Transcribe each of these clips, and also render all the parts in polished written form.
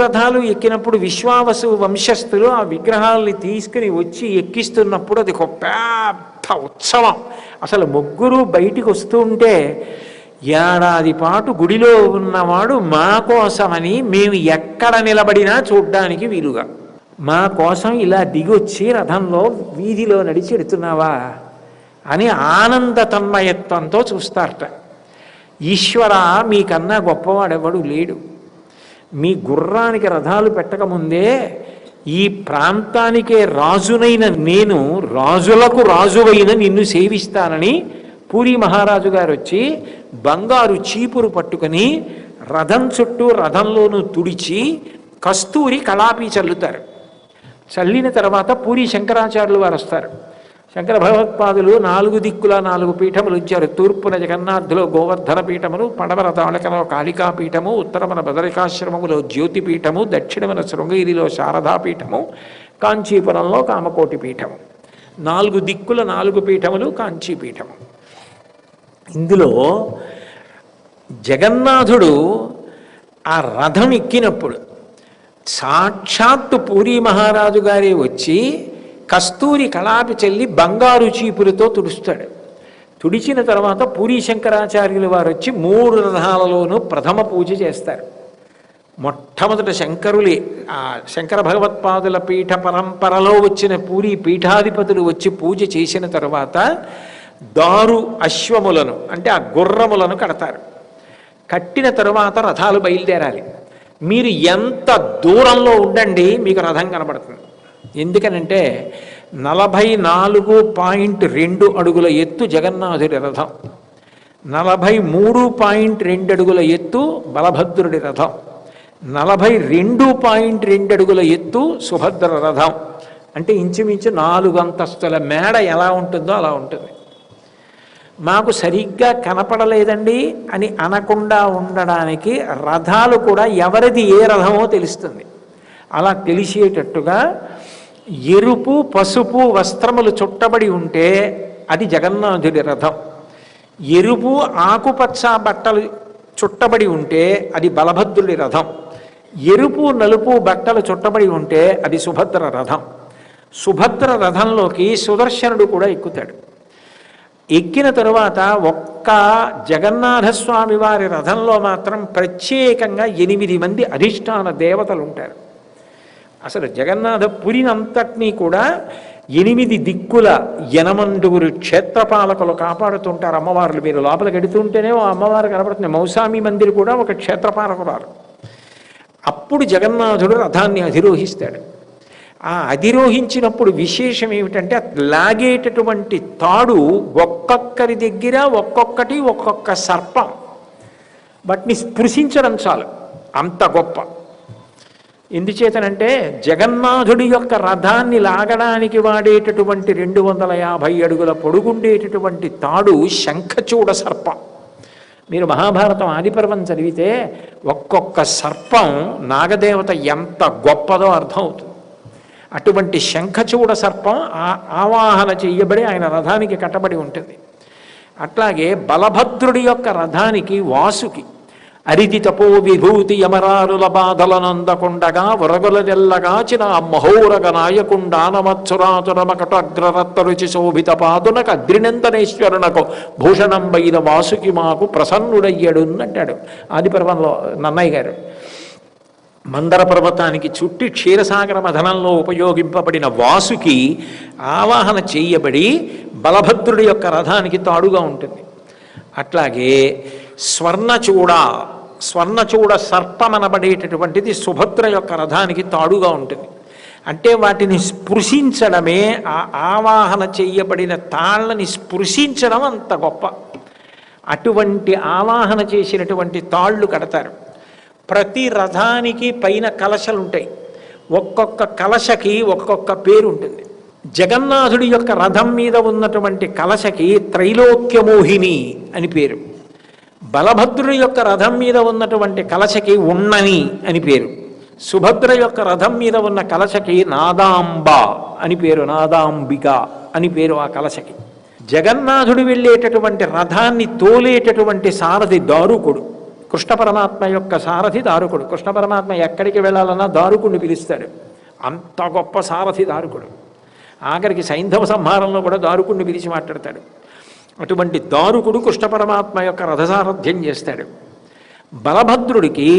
రథాలు ఎక్కినప్పుడు విశ్వావసు వంశస్థులు ఆ విగ్రహాలని తీసుకుని వచ్చి ఎక్కిస్తున్నప్పుడు అది ఒక పెద్ద ఉత్సవం. అసలు ముగ్గురు బయటికి వస్తూ ఉంటే ఏడాది పాటు గుడిలో ఉన్నవాడు మా కోసమని మేము ఎక్కడ నిలబడినా చూడ్డానికి వీలుగా మా కోసం ఇలా దిగొచ్చి రథంలో వీధిలో నడిచి ఎడుతున్నావా అని ఆనంద తన్మయత్వంతో చూస్తారట. ఈశ్వర, మీకన్నా గొప్పవాడెవడు లేడు. మీ గుర్రానికి రథాలు పెట్టకముందే ఈ ప్రాంతానికే రాజునైన నేను రాజులకు రాజువైన నిన్ను సేవిస్తానని పూరీ మహారాజు గారు వచ్చి బంగారు చీపురు పట్టుకొని రథం చుట్టూ రథంలోనూ తుడిచి కస్తూరి కళాపి చల్లుతారు. చల్లిన తర్వాత పూరీ శంకరాచార్యులు వారు వస్తారు. శంకర భగవత్పాదులు 4 దిక్కుల 4 పీఠములు ఉంచారు. తూర్పున జగన్నాథులో గోవర్ధన పీఠములు, పడమర తాళకలో కాళికా పీఠము, ఉత్తరమన బదరికాశ్రమములో జ్యోతి పీఠము, దక్షిణమన శృంగగిరిలో శారదాపీఠము, కాంచీపురంలో కామకోటి పీఠము. 4 దిక్కుల 4 పీఠములు కాంచీపీఠము. ఇందులో జగన్నాథుడు ఆ రథం ఎక్కినప్పుడు సాక్షాత్తు పూరీ మహారాజు గారే వచ్చి కస్తూరి కళాపి చెల్లి బంగారు చీపురుతో తుడుస్తాడు. తుడిచిన తర్వాత పూరీ శంకరాచార్యులు వారు వచ్చి 3 రథాలలోనూ ప్రథమ పూజ చేస్తారు. మొట్టమొదట శంకరులే ఆ శంకర భగవత్పాదుల పీఠ పరంపరలో వచ్చిన పూరీ పీఠాధిపతులు వచ్చి పూజ చేసిన తర్వాత దారు అశ్వములను అంటే ఆ గుర్రములను కడతారు. కట్టిన తరువాత రథాలు బయలుదేరాలి. మీరు ఎంత దూరంలో ఉండండి మీకు రథం కనబడుతుంది. ఎందుకనంటే 44.2 అడుగుల ఎత్తు జగన్నాథుడి రథం, 43.2 అడుగుల ఎత్తు బలభద్రుడి రథం, 42.2 అడుగుల ఎత్తు సుభద్ర రథం. అంటే ఇంచుమించు 4 అంతస్తుల మేడ ఎలా ఉంటుందో అలా ఉంటుంది. మాకు సరిగ్గా కనపడలేదండి అని అనకుండా ఉండడానికి రథాలు కూడా ఎవరిది ఏ రథమో తెలుస్తుంది. అలా తెలిసేటట్టుగా ఎరుపు పసుపు వస్త్రములు చుట్టబడి ఉంటే అది జగన్నాథుడి రథం, ఎరుపు ఆకుపచ్చ బట్టలు చుట్టబడి ఉంటే అది బలభద్రుడి రథం, ఎరుపు నలుపు బట్టలు చుట్టబడి ఉంటే అది సుభద్ర రథం. సుభద్ర రథంలోకి సుదర్శనుడు కూడా ఎక్కుతాడు. ఎక్కిన తరువాత ఒక్క జగన్నాథస్వామి వారి రథంలో మాత్రం ప్రత్యేకంగా 8 మంది అధిష్టాన దేవతలు ఉంటారు. అసలు జగన్నాథ పురినంతటినీ కూడా 8 దిక్కుల 8 క్షేత్రపాలకులు కాపాడుతుంటారు. అమ్మవార్లు మీరు లోపలికి ఎడుతుంటేనే ఓ అమ్మవారు కనబడుతుంది. మౌసామి మందిర్ కూడా ఒక క్షేత్రపాలకురాలు. అప్పుడు జగన్నాథుడు రథాన్ని అధిరోహిస్తాడు. ఆ అధిరోహించినప్పుడు విశేషం ఏమిటంటే లాగేటటువంటి తాడు ఒక్కొక్కరి దగ్గర ఒక్కొక్క సర్పం వాటిని స్పృశించడం చాలు, అంత గొప్ప. ఎందుచేతనంటే జగన్నాథుడి యొక్క రథాన్ని లాగడానికి వాడేటటువంటి 250 అడుగుల పొడుగుండేటటువంటి తాడు శంఖచూడ సర్పం. మీరు మహాభారతం ఆదిపర్వం చదివితే ఒక్కొక్క సర్పం నాగదేవత ఎంత గొప్పదో అర్థం అవుతుంది. అటువంటి శంఖచూడ సర్పం ఆవాహన చెయ్యబడి ఆయన రథానికి కట్టబడి ఉంటుంది. అట్లాగే బలభద్రుడి యొక్క రథానికి వాసుకి అరిది తపో విభూతి యమరారుల బాధలనందకుండగా వరగులనెల్లగాచిన మహోరగ నాయకుండానమత్సురాతురమకటగ్రరత్త రుచి శోభిత పాదునకు అద్రినందనేశ్వరునకు భూషణంబైన వాసుకి మాకు ప్రసన్నుడయ్యడు అంటాడు ఆదిపర్వంలో నన్నయ్య గారు. మందర పర్వతానికి చుట్టి క్షీరసాగర మథనంలో ఉపయోగింపబడిన వాసుకి ఆవాహన చేయబడి బలభద్రుడి యొక్క రథానికి తాడుగా ఉంటుంది. అట్లాగే స్వర్ణచూడ సర్పమనబడేటటువంటిది సుభద్ర యొక్క రథానికి తాడుగా ఉంటుంది. అంటే వాటిని స్పృశించడమే, ఆ ఆవాహన చేయబడిన తాళ్ళని స్పృశించడం అంత గొప్ప. అటువంటి ఆవాహన చేసినటువంటి తాళ్ళు కడతారు. ప్రతి రథానికి పైన కలశలు ఉంటాయి. ఒక్కొక్క కలశకి ఒక్కొక్క పేరు ఉంటుంది. జగన్నాథుడి యొక్క రథం మీద ఉన్నటువంటి కలశకి త్రైలోక్యమోహిని అని పేరు. బలభద్రుడి యొక్క రథం మీద ఉన్నటువంటి కలశకి ఉన్నని అని పేరు. సుభద్ర యొక్క రథం మీద ఉన్న కలశకి నాదాంబ అని పేరు, నాదాంబిక అని పేరు ఆ కలశకి. జగన్నాథుడు వెళ్ళేటటువంటి రథాన్ని తోలేటటువంటి సారథి దారుకుడు. కృష్ణ పరమాత్మ యొక్క సారథి దారుకుడు. కృష్ణ పరమాత్మ ఎక్కడికి వెళ్ళాలన్నా దారుకుడిని పిలుస్తాడు. అంత గొప్ప సారథి దారుకుడు. ఆఖరికి సైంధవ సంహారంలో కూడా దారుకుడిని పిలిచి మాట్లాడతాడు. అటువంటి దారుకుడు కృష్ణ పరమాత్మ యొక్క రథసారథ్యం చేస్తాడు. బలభద్రుడికి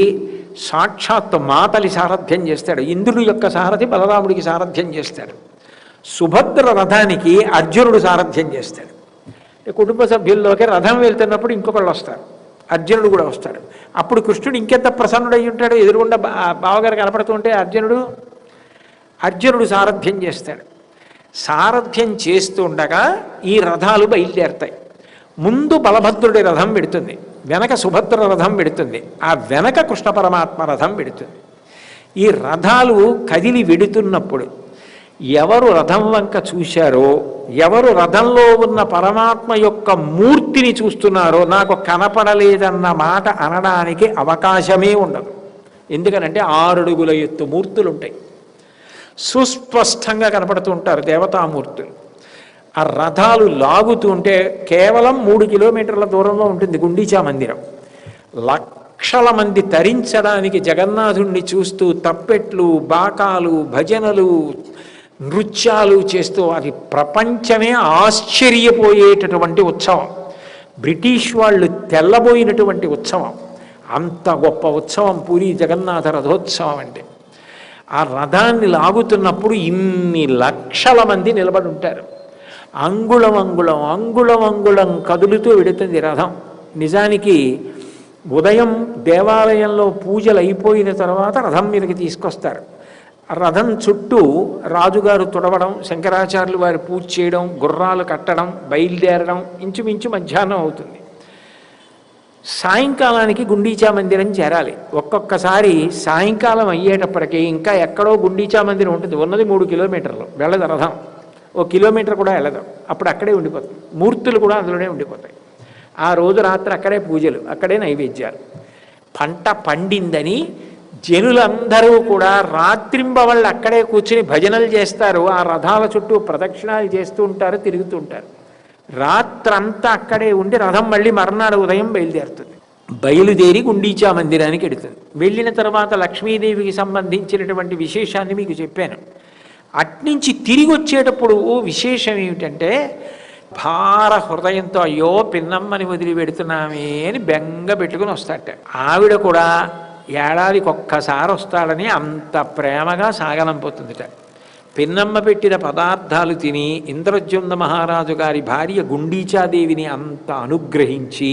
సాక్షాత్ మాతలి సారథ్యం చేస్తాడు. ఇంద్రుడి యొక్క సారథి బలరాముడికి సారథ్యం చేస్తాడు. సుభద్ర రథానికి అర్జునుడు సారథ్యం చేస్తాడు. కుటుంబ సభ్యుల్లోకి రథం వెళ్తున్నప్పుడు ఇంకొకళ్ళు వస్తారు, అర్జునుడు కూడా వస్తాడు. అప్పుడు కృష్ణుడు ఇంకెంత ప్రసన్నుడై ఉంటాడు. ఎదురుగుండా బావగారు కనపడుతుంటే అర్జునుడు సారథ్యం చేస్తాడు. సారథ్యం చేస్తుండగా ఈ రథాలు బయలుదేరుతాయి. ముందు బలభద్రుడి రథం పెడుతుంది, వెనక సుభద్ర రథం పెడుతుంది, ఆ వెనక కృష్ణ పరమాత్మ రథం పెడుతుంది. ఈ రథాలు కదిలి వెడుతున్నప్పుడు ఎవరు రథం వంక చూశారో, ఎవరు రథంలో ఉన్న పరమాత్మ యొక్క మూర్తిని చూస్తున్నారో నాకు కనపడలేదన్న మాట అనడానికి అవకాశమే ఉండదు. ఎందుకనంటే 6 అడుగుల ఎత్తు మూర్తులు ఉంటాయి, సుస్పష్టంగా కనపడుతూ ఉంటారు దేవతామూర్తులు. ఆ రథాలు లాగుతుంటే కేవలం 3 కిలోమీటర్ల దూరంలో ఉంటుంది గుండీచా మందిరం. లక్షల మంది తరించడానికి జగన్నాథుణ్ణి చూస్తూ తప్పెట్లు, బాకాలు, భజనలు, నృత్యాలు చేస్తూ అది ప్రపంచమే ఆశ్చర్యపోయేటటువంటి ఉత్సవం. బ్రిటిష్ వాళ్ళు తెల్లబోయినటువంటి ఉత్సవం. అంత గొప్ప ఉత్సవం పూరి జగన్నాథ రథోత్సవం అంటే. ఆ రథాన్ని లాగుతున్నప్పుడు ఇన్ని లక్షల మంది నిలబడి ఉంటారు. అంగుళం అంగుళం అంగుళం అంగుళం కదులుతూ వెడుతుంది రథం. నిజానికి ఉదయం దేవాలయంలో పూజలు అయిపోయిన తర్వాత రథం మీదకి తీసుకొస్తారు. రథం చుట్టూ రాజుగారు తుడవడం, శంకరాచార్యులు వారి పూజ చేయడం, గుర్రాలు కట్టడం, బయలుదేరడం ఇంచుమించు మధ్యాహ్నం అవుతుంది. సాయంకాలానికి గుండీచా మందిరం చేరాలి. ఒక్కొక్కసారి సాయంకాలం అయ్యేటప్పటికీ ఇంకా ఎక్కడో గుండీచా మందిరం ఉంటుంది. ఉన్నది 3 కిలోమీటర్లు, వెళ్ళదు రథం, 1 కిలోమీటర్ కూడా వెళ్ళదు. అప్పుడు అక్కడే ఉండిపోతుంది. మూర్తులు కూడా అందులోనే ఉండిపోతాయి. ఆ రోజు రాత్రి అక్కడే పూజలు, అక్కడే నైవేద్యాలు. పంట పండిందని జనులందరూ కూడా రాత్రింబవళ్ళు అక్కడే కూర్చుని భజనలు చేస్తారు. ఆ రథాల చుట్టూ ప్రదక్షిణాలు చేస్తూ ఉంటారు, తిరుగుతూ ఉంటారు. రాత్రంతా అక్కడే ఉండి రథం మళ్ళీ మర్నాడు ఉదయం బయలుదేరుతుంది. బయలుదేరి గుండీచా మందిరానికి వెడుతుంది. వెళ్ళిన తర్వాత లక్ష్మీదేవికి సంబంధించినటువంటి విశేషాన్ని మీకు చెప్పాను. అట్నుంచి తిరిగి వచ్చేటప్పుడు విశేషం ఏమిటంటే భార హృదయంతో అయ్యో పిన్నమ్మని వదిలి పెడుతున్నామే అని బెంగ పెట్టుకుని వస్తాట. ఆవిడ కూడా ఏడాదికి ఒక్కసారి వస్తాడని అంత ప్రేమగా సాగనంపోతుందిట. పిన్నమ్మ పెట్టిన పదార్థాలు తిని ఇంద్రజుమ్న మహారాజు గారి భార్య గుండీచాదేవిని అంత అనుగ్రహించి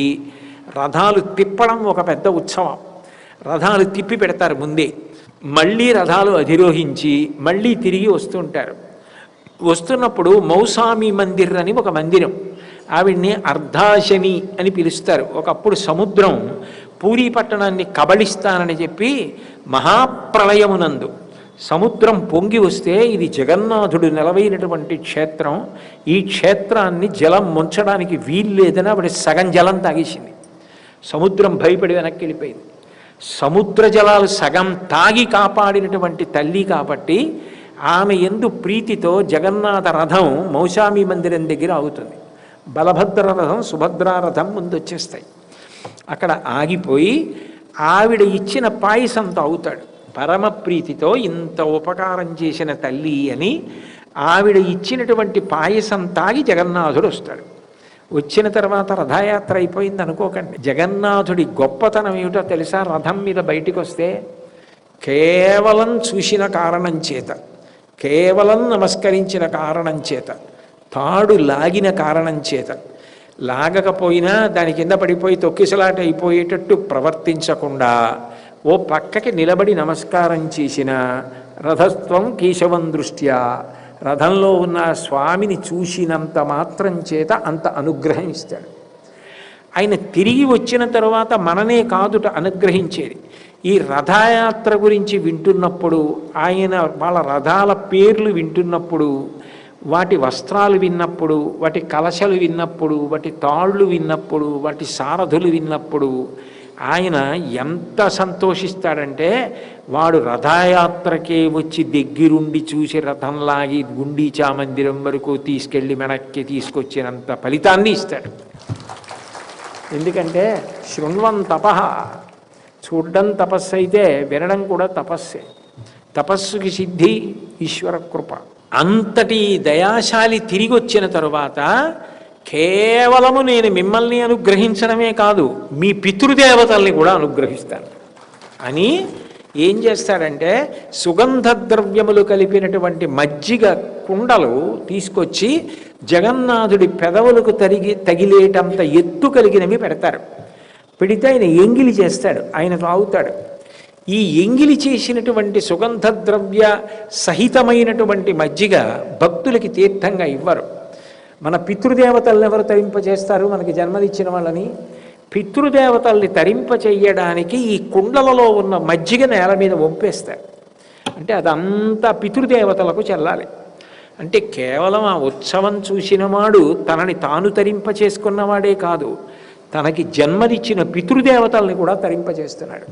రథాలు తిప్పడం ఒక పెద్ద ఉత్సవం. రథాలు తిప్పి పెడతారు ముందే, మళ్ళీ రథాలు అధిరోహించి మళ్ళీ తిరిగి వస్తుంటారు. వస్తున్నప్పుడు మౌసామి మందిర్ అని ఒక మందిరం, ఆవిడ్ని అర్ధాశని అని పిలుస్తారు. ఒకప్పుడు సముద్రం పూరీ పట్టణాన్ని కబళిస్తానని చెప్పి మహాప్రళయమునందు సముద్రం పొంగి వస్తే ఇది జగన్నాథుడు నిలవైనటువంటి క్షేత్రం, ఈ క్షేత్రాన్ని జలం ముంచడానికి వీల్లేదని ఆవిడ సగం జలం తాగేసింది. సముద్రం భయపడి వెనక్కి వెళ్ళిపోయింది. సముద్ర జలాలు సగం తాగి కాపాడినటువంటి తల్లి కాబట్టి ఆమె యందు ప్రీతితో జగన్నాథ రథం మౌసామి మందిరం దగ్గర ఆగుతుంది. బలభద్ర రథం, సుభద్రా రథం ముందు వచ్చేస్తాయి. అక్కడ ఆగిపోయి ఆవిడ ఇచ్చిన పాయసం తాగుతాడు. పరమ ప్రీతితో ఇంత ఉపకారం చేసిన తల్లి అని ఆవిడ ఇచ్చినటువంటి పాయసం తాగి జగన్నాథుడు వస్తాడు. వచ్చిన తర్వాత రథయాత్ర అయిపోయింది అనుకోకండి. జగన్నాథుడి గొప్పతనం ఏమిటో తెలుసా? రథం మీద బయటికి వస్తే కేవలం చూసిన కారణం చేత, కేవలం నమస్కరించిన కారణం చేత, తాడు లాగిన కారణం చేత, లాగకపోయినా దాని కింద పడిపోయి తొక్కిసలాట అయిపోయేటట్టు ప్రవర్తించకుండా ఓ పక్కకి నిలబడి నమస్కారం చేసిన రథస్త్వం కేశవం దృష్ట్యా, రథంలో ఉన్న స్వామిని చూసినంత మాత్రం చేత అంత అనుగ్రహం ఇస్తాడు. ఆయన తిరిగి వచ్చిన తర్వాత మననే కాదుట అనుగ్రహించేది. ఈ రథయాత్ర గురించి వింటున్నప్పుడు, ఆయన వాళ్ళ రథాల పేర్లు వింటున్నప్పుడు, వాటి వస్త్రాలు విన్నప్పుడు, వాటి కలశలు విన్నప్పుడు, వాటి తాళ్ళు విన్నప్పుడు, వాటి సారథులు విన్నప్పుడు ఆయన ఎంత సంతోషిస్తాడంటే, వాడు రథయాత్రకే వచ్చి దగ్గరుండి చూసి రథంలాగి గుండీచా మందిరం వరకు తీసుకెళ్ళి వెనక్కి తీసుకొచ్చినంత ఫలితాన్ని ఇస్తాడు. ఎందుకంటే శృణ్వం తపః చూడడం తపస్సు అయితే వినడం కూడా తపస్సే. తపస్సుకి సిద్ధి ఈశ్వర కృప. అంతటి దయాశాలి తిరిగి వచ్చిన తరువాత కేవలము నేను మిమ్మల్ని అనుగ్రహించడమే కాదు, మీ పితృదేవతల్ని కూడా అనుగ్రహిస్తాను అని ఏం చేస్తాడంటే, సుగంధ ద్రవ్యములు కలిపినటువంటి మజ్జిగ కుండలు తీసుకొచ్చి జగన్నాథుడి పెదవులకు తగిలేటంత ఎత్తు కలిగినవి పెడతారు. పెడితే ఆయన ఎంగిలి చేస్తాడు, ఆయన తాగుతాడు. ఈ ఎంగిలి చేసినటువంటి సుగంధ ద్రవ్య సహితమైనటువంటి మజ్జిగ భక్తులకి తీర్థంగా ఇవ్వరు. మన పితృదేవతలను ఎవరు తరింపచేస్తారు? మనకి జన్మనిచ్చిన వాళ్ళని. పితృదేవతల్ని తరింపచేయడానికి ఈ కుండలలో ఉన్న మజ్జిగ నేల మీద వంపేస్తారు. అంటే అదంతా పితృదేవతలకు చెల్లాలి. అంటే కేవలం ఆ ఉత్సవం చూసినవాడు తనని తాను తరింపచేసుకున్నవాడే కాదు, తనకి జన్మనిచ్చిన పితృదేవతల్ని కూడా తరింపచేస్తున్నాడు.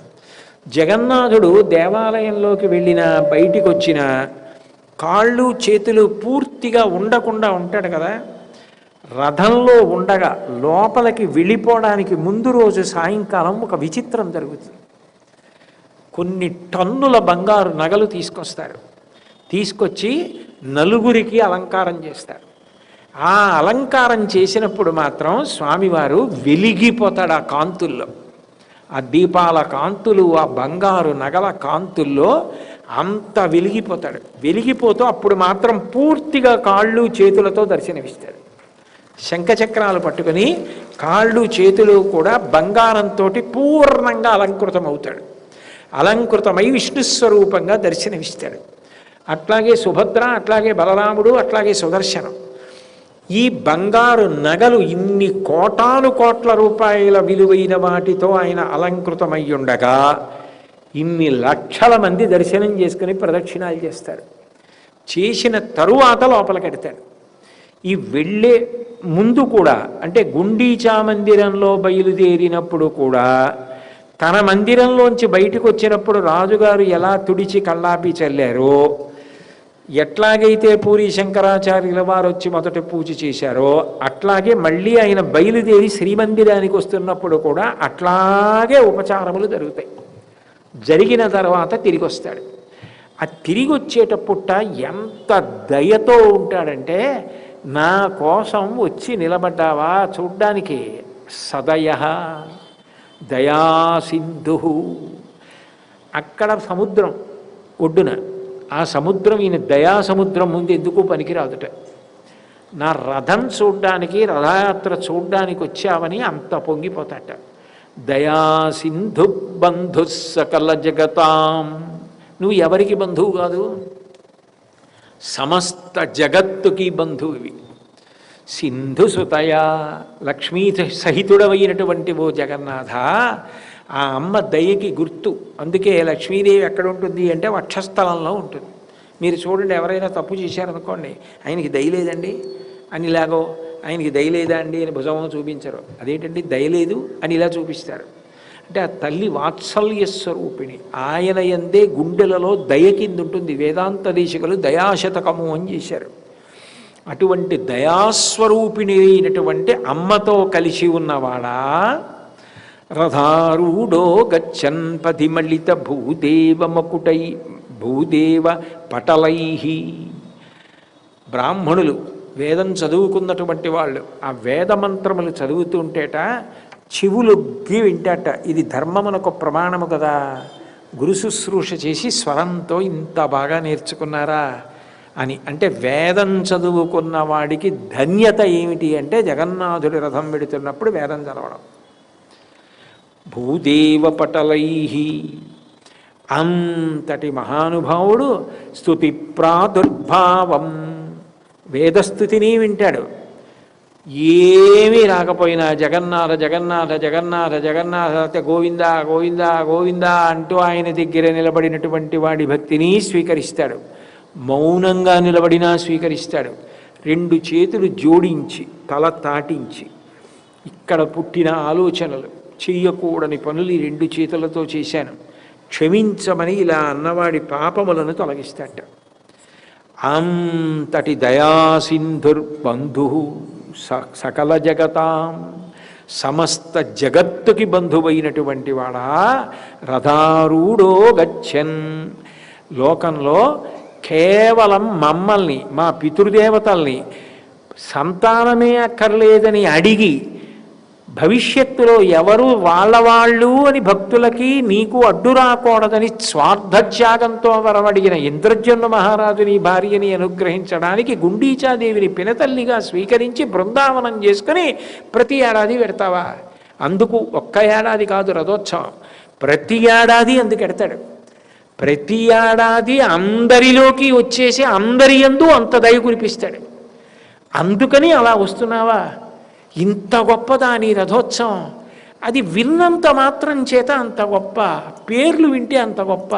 జగన్నాథుడు దేవాలయంలోకి వెళ్ళిన బయటికి వచ్చిన కాళ్ళు చేతులు పూర్తిగా ఉండకుండా ఉంటాడు కదా. రథంలో ఉండగా లోపలికి వెళ్ళిపోవడానికి ముందు రోజు సాయంకాలం ఒక విచిత్రం జరుగుతుంది. కొన్ని టన్నుల బంగారు నగలు తీసుకొస్తారు. తీసుకొచ్చి నలుగురికి అలంకారం చేస్తారు. ఆ అలంకారం చేసినప్పుడు మాత్రం స్వామివారు వెలిగిపోతాడు ఆ కాంతుల్లో. ఆ దీపాల కాంతులు, ఆ బంగారు నగల కాంతుల్లో అంత వెలిగిపోతాడు. వెలిగిపోతూ అప్పుడు మాత్రం పూర్తిగా కాళ్ళు చేతులతో దర్శనమిస్తాడు. శంఖచక్రాలు పట్టుకొని కాళ్ళు చేతులు కూడా బంగారంతో పూర్ణంగా అలంకృతమవుతాడు. అలంకృతమై విష్ణుస్వరూపంగా దర్శనమిస్తాడు. అట్లాగే సుభద్ర, అట్లాగే బలరాముడు, అట్లాగే సుదర్శనం. ఈ బంగారు నగలు ఇన్ని కోటాను కోట్ల రూపాయల విలువైన వాటితో ఆయన అలంకృతమై ఉండగా ఇన్ని లక్షల మంది దర్శనం చేసుకుని ప్రదక్షిణాలు చేస్తారు. చేసిన తరువాత లోపలికెడతాడు. ఈ వెళ్ళే ముందు కూడా, అంటే గుండీచా మందిరంలో బయలుదేరినప్పుడు కూడా, తన మందిరంలోంచి బయటకు వచ్చినప్పుడు రాజుగారు ఎలా తుడిచి కళ్ళాపి చల్లారో, ఎట్లాగైతే పూరి శంకరాచార్యుల వారు వచ్చి మొదట పూజ చేశారో అట్లాగే మళ్ళీ ఆయన బయలుదేరి శ్రీమందిరానికి వస్తున్నప్పుడు కూడా అట్లాగే ఉపచారములు జరుగుతాయి. జరిగిన తర్వాత తిరిగి వస్తాడు. ఆ తిరిగి వచ్చేటప్పుట ఎంత దయతో ఉంటాడంటే, నా కోసం వచ్చి నిలబడ్డావా చూడ్డానికి, సదయ దయాసింధు. అక్కడ సముద్రం ఒడ్డున, ఆ సముద్రం ఈయన దయాసముద్రం ముందు ఎందుకు పనికిరాదుట. నా రథం చూడ్డానికి, రథయాత్ర చూడ్డానికి వచ్చావని అంత పొంగిపోతాట. దయాసింధు బంధు సకల జగతాం. నువ్వు ఎవరికి బంధువు కాదు, సమస్త జగత్తుకి బంధువువి. సింధుసుతయ, లక్ష్మీ సహితుడవైనటువంటి ఓ జగన్నాథ, ఆ అమ్మ దయకి గుర్తు. అందుకే లక్ష్మీదేవి ఎక్కడ ఉంటుంది అంటే వక్షస్థలంలో ఉంటుంది. మీరు చూడండి, ఎవరైనా తప్పు చేశారనుకోండి, ఆయనకి దయ లేదండి అని ఇలాగో, ఆయనకి దయ లేదా అండి అని భుజం చూపించరు. అదేంటండి దయలేదు అని ఇలా చూపిస్తారు. అంటే ఆ తల్లి వాత్సల్య స్వరూపిణి. ఆయన యందే గుండెలలో దయ కింద ఉంటుంది. వేదాంత దేశికులు దయాశతకము అని చేశారు. అటువంటి దయాస్వరూపిణి అయినటువంటి అమ్మతో కలిసి ఉన్నవాడా, రథారూఢో గచ్చన్ పదిమళిత భూదేవమకుటై భూదేవ పటలై. బ్రాహ్మణులు వేదం చదువుకున్నటువంటి వాళ్ళు ఆ వేద మంత్రములు చదువుతుంటేట చెవులొగ్గి వింటాట. ఇది ధర్మమునకు ప్రమాణము కదా, గురు శుశ్రూష చేసి స్వరంతో ఇంత బాగా నేర్చుకున్నారా అని. అంటే వేదం చదువుకున్న వాడికి ధన్యత ఏమిటి అంటే జగన్నాథుడి రథం పెడుతున్నప్పుడు వేదం చదవడం. భూదేవ పటలై, అంతటి మహానుభావుడు. స్తుతి ప్రాదుర్భావం, వేదస్థుతిని వింటాడు. ఏమీ రాకపోయినా జగన్నాథ జగన్నాథ జగన్నాథ జగన్నాథ గోవింద గోవింద గోవింద అంటూ ఆయన దగ్గర నిలబడినటువంటి వాడి భక్తిని స్వీకరిస్తాడు. మౌనంగా నిలబడినా స్వీకరిస్తాడు. రెండు చేతులు జోడించి తల తాటించి, ఇక్కడ పుట్టిన ఆలోచనలు, చెయ్యకూడని పనులు ఈ రెండు చేతులతో చేశాను, క్షమించమని ఇలా అన్నవాడి పాపములను తొలగిస్తాట. అంతటి దయాసింధుర్బంధు సకల జగతాం సమస్త జగత్తుకి బంధువైనటువంటి వాడా రథారూఢో గచ్చన్. లోకంలో కేవలం మమ్మల్ని, మా పితృదేవతల్ని సంతానమే అక్కర్లేదని అడిగి భవిష్యత్తులో ఎవరు వాళ్ళు అని భక్తులకి నీకు అడ్డు రాకూడదని స్వార్థత్యాగంతో వరమడిగిన ఇంద్రజన్మ మహారాజుని భార్యని అనుగ్రహించడానికి గుండీచాదేవిని పినతల్లిగా స్వీకరించి బృందావనం చేసుకుని ప్రతి ఏడాది పెడతావా? అందుకు ఒక్క ఏడాది కాదు రథోత్సవం, ప్రతి ఏడాది అందుకు ఎడతాడు. ప్రతి ఏడాది అందరిలోకి వచ్చేసి అందరి యందు అంత దయ కురిపిస్తాడు. అందుకని అలా వస్తున్నావా? ఇంత గొప్పదా నీ రథోత్సవం? అది విన్నంత మాత్రం చేత అంత గొప్ప, పేర్లు వింటే అంత గొప్ప.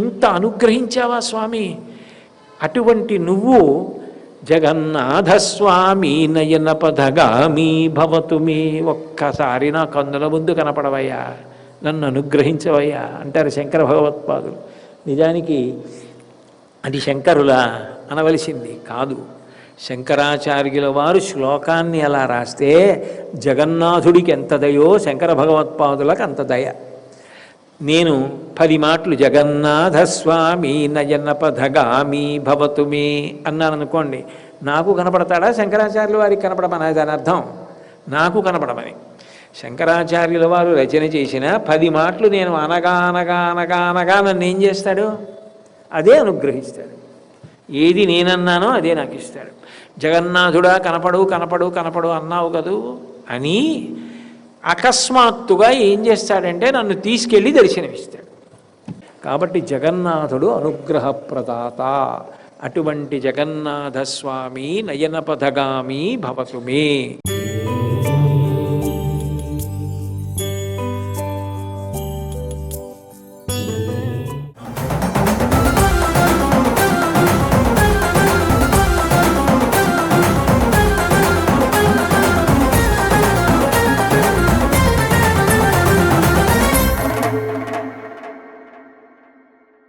ఇంత అనుగ్రహించావా స్వామి? అటువంటి నువ్వు జగన్నాథస్వామి నయన పదగామి భవతు మే. ఒక్కసారి నా కన్నుల ముందు కనపడవయ్యా, నన్ను అనుగ్రహించవయ్యా అంటారు శంకర భగవత్పాదులు. నిజానికి అది శంకరులా అనవలసింది కాదు. శంకరాచార్యుల వారు శ్లోకాన్ని అలా రాస్తే జగన్నాథుడికి ఎంత దయో శంకర భగవత్పాదులకు అంత దయ. నేను 10 మాటలు జగన్నాథస్వామి నయన పదగామి భవతు మే అన్నాను అనుకోండి, నాకు కనపడతాడా? శంకరాచార్యుల వారికి కనపడమని దాని అర్థం నాకు కనపడమని. శంకరాచార్యుల వారు రచన చేసిన 10 మాటలు నేను అనగా అనగా అనగా అనగా నన్ను ఏం చేస్తాడు? అదే అనుగ్రహిస్తాడు. ఏది నేనన్నానో అదే నాకు ఇస్తాడు. జగన్నాథుడా కనపడు కనపడు కనపడు అన్నావు కదూ అని అకస్మాత్తుగా ఏం చేస్తాడంటే నన్ను తీసుకెళ్ళి దర్శనమిస్తాడు. కాబట్టి జగన్నాథుడు అనుగ్రహప్రదాత. అటువంటి జగన్నాథస్వామి నయన పదగామి భవతు మే.